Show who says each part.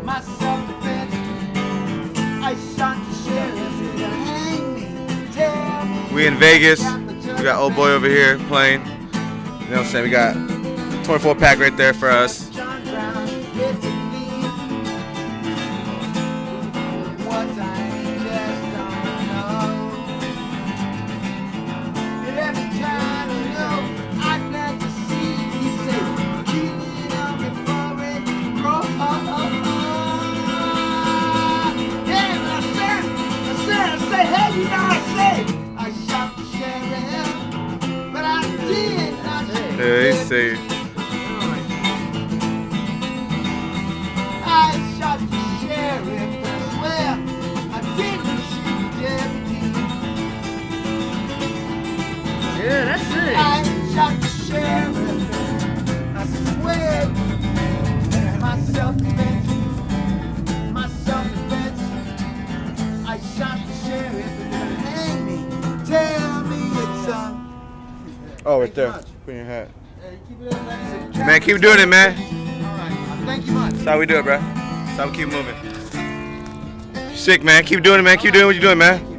Speaker 1: my self-defense. I shot the sheriff to hang me. Tell me.
Speaker 2: We in Vegas. We got old boy over here playing. You know what I'm saying? We got 24 pack right there for us.
Speaker 1: John Brown, it's a thief. What I just don't know. And every time you know, I'd like to see you say, keep it on before it grows. Yeah, but I say, hey, you know what I say? I shot the sheriff, but I did not say.
Speaker 2: Yeah, he say.
Speaker 1: I shot the sheriff, but I swear I didn't shoot the deputy.
Speaker 3: Yeah, that's it.
Speaker 1: I shot the sheriff, I swear my self-defense, I shot the sheriff and then hang me. Tell me it's
Speaker 2: Oh, right
Speaker 1: Thank you
Speaker 2: there.
Speaker 1: much.
Speaker 2: Put in your hat.
Speaker 1: keep it up, man.
Speaker 2: Man, keep doing it, man.
Speaker 1: Alright, thank you much.
Speaker 2: That's how we do it, bro. That's how we keep moving. Sick, man. Keep doing it, man. Keep doing what you're doing, man.